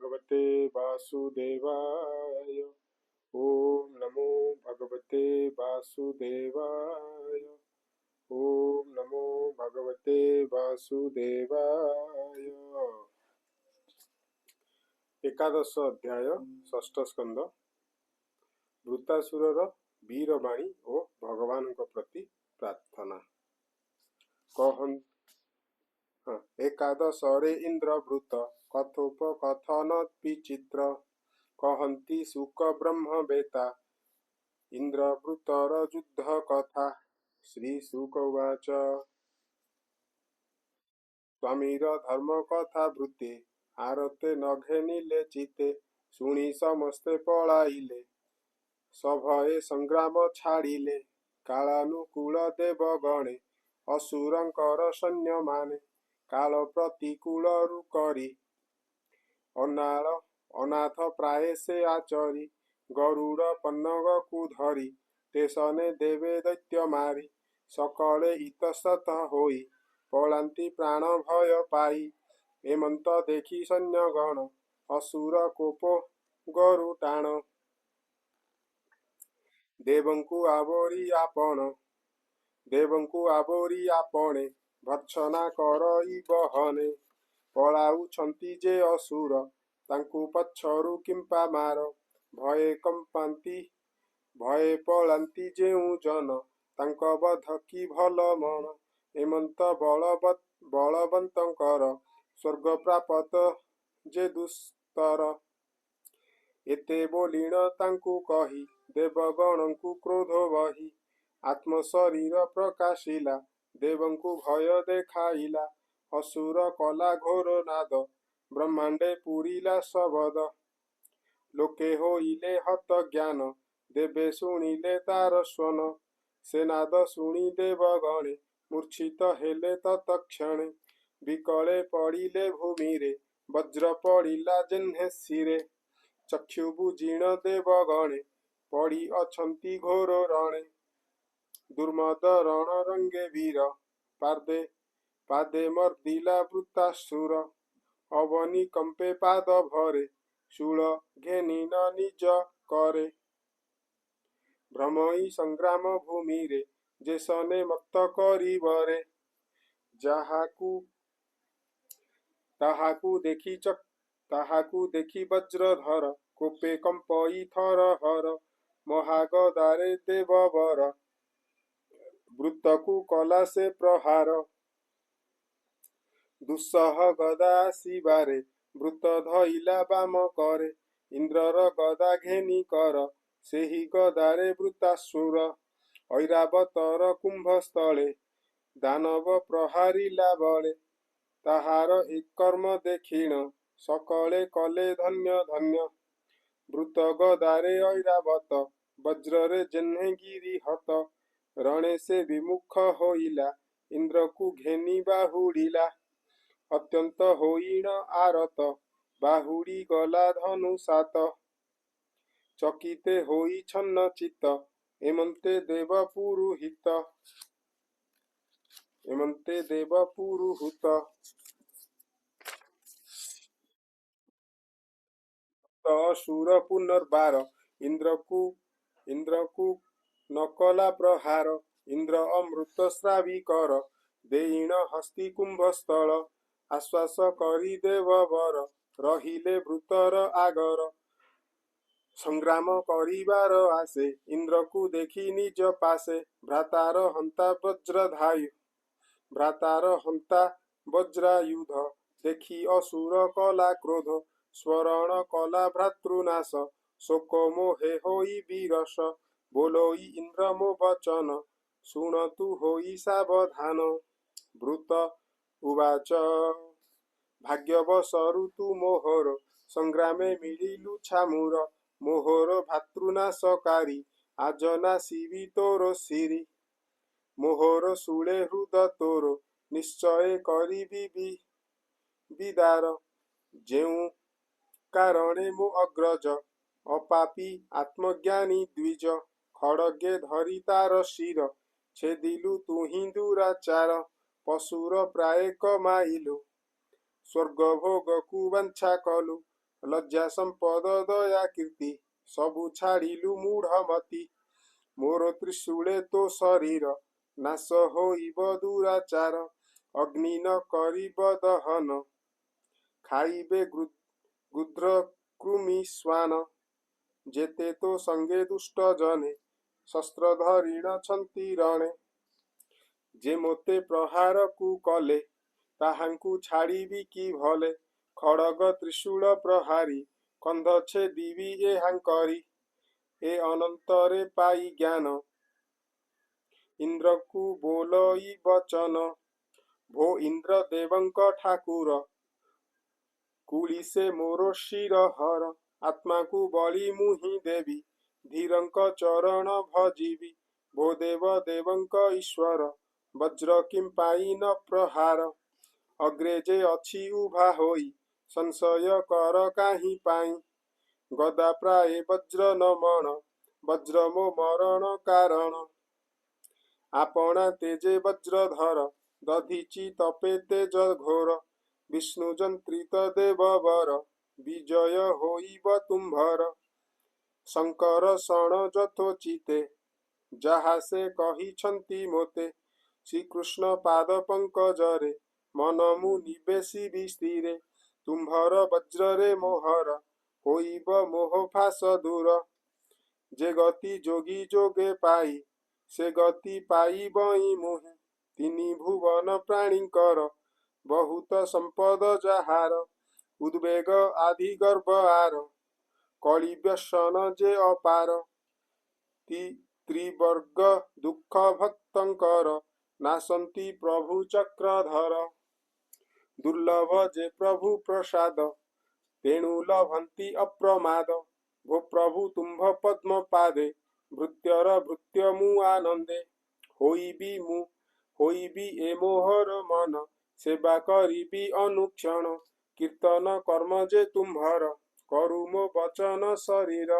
भगवते वासुदेवाय। ओम नमो भगवते वासुदेवाय। ओम नमो भगवते वासुदेवाय। एकादश अध्याय षष्ठ स्कंद वृत्तासुरर वीरवाणी और भगवान प्रति प्रार्थना। एकादशरे इंद्रवृत कथोपकथन विचित्र कहन्ति सुक ब्रह्म वेता इंद्रवृतर युद्ध कथा। श्री शुक उवाच स्वामीर धर्म कथा वृत्ते आरते नघेनिले चिते शुणी समस्ते पलाइले सभये संग्राम छाड़िले कालानुकूल देवगणे असुरंकर सैन्य माने काल प्रतिकूल करी अनाल अनाथ प्राय से आचरी गरुड़ पन्नग को धरी तेसने देवे दैत्य मारी सकले इतस्तत होई पलांति प्राण भय पाई एमंत देखी सैन्यगण असुर कोप गरु टाण देवंकु आवरी आपणे भर्त्सना करई बहने पलाउछंती जे असुर तांकु पछरु किंपा मार भये कंपांती भये पलांती जेउ जन तांक बध की भल मन एमंत बलवंतंकर स्वर्ग प्राप्त जे दुस्तर एते बोलिण तांकु कही देवगणंकु क्रोध वही आत्म शरीर प्रकाशिला देवंकु भय देखाइला असुर कला घोर नाद ब्रह्मांडे पुरीला शबद लोके होइले हत ज्ञान देवे शुणिले तार स्वन से नाद शुणी देवगणे मूर्छित हेले तत्क्षणे विकले पड़िले भूमिरे वज्र पड़िला जेह्ने शिरे चक्षु बुजीण देवगणे पड़ी अछंती घोर रणे दुर्मद रण रंगे वीर पादे मर्दिला वृत्तासुर अवनी कंपे पाद भरे शूल घेनी न निज करे भ्रमई संग्राम भूमि रे जेसने मत्त करी बरे ताहाकू देखी वज्रधर कोपे कंपई थर हर महागदारे देववर वृत्तकु कला से प्रहार दुस्सह गदा शिवारे वृत्त धइला बाम करे इंद्रर गदा घेनी कर सेही गदारे वृत्तासुर ऐरावतर कुंभस्थले दानव प्रहारिला बळे ताहार एक कर्म देखिण सकले कले धन्य धन्य वृत्त गदारे ऐरावत वज्ररे जेह्ने गिरी हत रणे से विमुख होइला इंद्र को घेनी बाहुड़िला अत्यंत होइण आरत बाहुड़ी गला धनु सात चकिते होई छन्न चित्त एमंते देव पुरुहुत असुर पुनर्बार इंद्र को नकला प्रहार इंद्र अमृत श्रावी कर देईण हस्ती कुंभस्थल आश्वास करी देववर रहिले वृतर आगर संग्राम करिबार आसे इंद्र को देखी निज पासे भ्रातार हंता वज्रायुध देखी असुर कला क्रोध स्वरण कला भ्रातृनाश शोक मोहे होई विरस बोलोई इंद्र मो वचन शुणतु होई सावधान भृत उवाच भाग्यवशरु तु मोहर संग्रामे मिलिलु छामुर मोहर भातृनाशकारी आज नासिबी तोर सिरी मोहर शूले हृद तोर निश्चय करिबी विदार जेउ कारणे मो अग्रज अपापी आत्मज्ञानी द्विज खड़गे धरी तार शिर छेदिलु तुहि दुराचार पशुर प्राय कमाइलु स्वर्ग भोग कु वांछा कलु लज्जा संपद दया कीर्ति सबु छाड़िलु मूढ़मति मोर त्रिशूले तो शरीर नाश होइब दुराचार अग्नि न करिब दहन खाइबे गुद्र कृमि श्वान जेते तो संगे दुष्ट जने शस्त्र धरिण छन्ति रणे जे मोते प्रहार कु कले ताहांकु छाड़िबि कि भले खड़ग त्रिशूल प्रहारी कंध छेदिबि ए हांकरी ए अनंतरे पाई ज्ञान इंद्र कु बोलई वचन भो इंद्र देवंक ठाकुर कुलिसे मोर शिर हर आत्मा को बलि मुहि देवी धीरंक चरण भजिबि भो देव देवंक ईश्वर वज्र किं पाई न प्रहार अग्रेजे अछि उभा होई संशय कर काहि पाई गदा प्राय वज्र न मण वज्र मो मरण कारण आपणा तेजे वज्रधर दधिची तपे तेज घोर विष्णु जंत्रित देववर विजय होइब तुम्भर शंकर शरण जथोचिते जहा से कहिछन्ति मोते श्रीकृष्ण पाद पंकजरे मन मु निवेशी स्थिरे तुम्भर वज्रे मोहर होइब मोह फास दूर जे गति जोगी जोगे पाई से गति पाई बई मोहि तिनी भुवन प्राणीकर बहुत संपद जहार उद्वेग आदि गर्भ आर कଳି व्यसन जे अपार त्रिवर्ग दुख भक्तंकर नासंति प्रभु चक्रधर दुर्लभ जे प्रभु प्रसाद तेणु लभंति अप्रमाद भो प्रभु तुम्भ पद्म पादे भृत्यर भृत्य मु आनंदे होइबी ए मोहर मन सेवा करिबी अनुक्षण कीर्तन कर्म जे तुम्भर करु मो वचन शरीर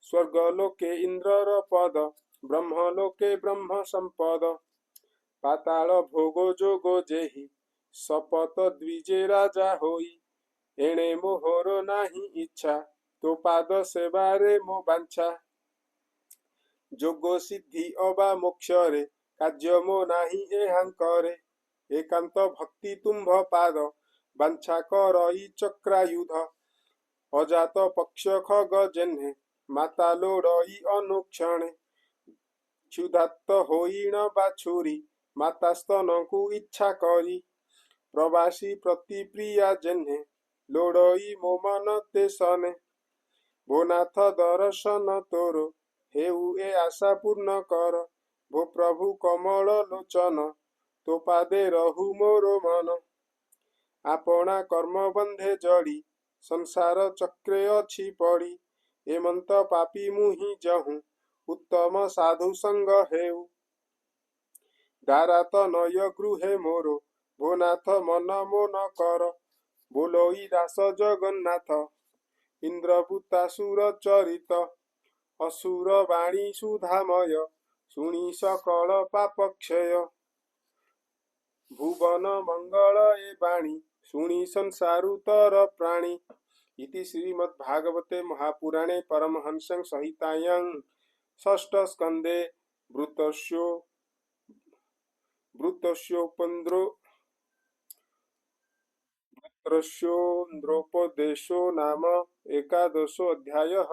स्वर्गलोके इंद्रर पद ब्रह्मलोके ब्रह्म संपद पाताल भोगो जोगो जेहि शपथ द्विजे राजा होई एणे मोहर नाही इच्छा तो पाद सेवारे मो बांछा जोगो सिद्धि अबा मोक्षरे कार्य मो नाही एहांकरे एकांत भक्ति तुम्भ पाद बांछा करई चक्रायुध अजात पक्ष खग जेन्हे माता लोड़ई अनुक्षणे क्षुधात्त होइण बाछुरी माता स्तन को इच्छा करी प्रवासी प्रतिप्रिया जेन्हे लोड़ई मो मन ते सने भोनाथ दर्शन तोरो हेउ ए आशा पूर्ण कर भो प्रभु कमल लोचन तो पादे रहु मोरो मन आपना कर्म बंधे जड़ी संसार चक्रे अछि पड़ी एमंत पापी मुहि जहु उत्तम साधु संग हेउ दारात नय गृहे मोरो भोनाथ मन मोन कर बोलोई दास जगन्नाथ इंद्रभूतासुर चरित असुर वाणी सुधामय शुणी सकल पाप क्षय भुवन मंगल ए वाणी शुणी संसारुतर प्राणी इति श्रीमद्भागवते महापुराणे परमहंस संहितायां षष्ठ स्कंदे वृत्तस्योपदेशो नाम एकादशो अध्यायः।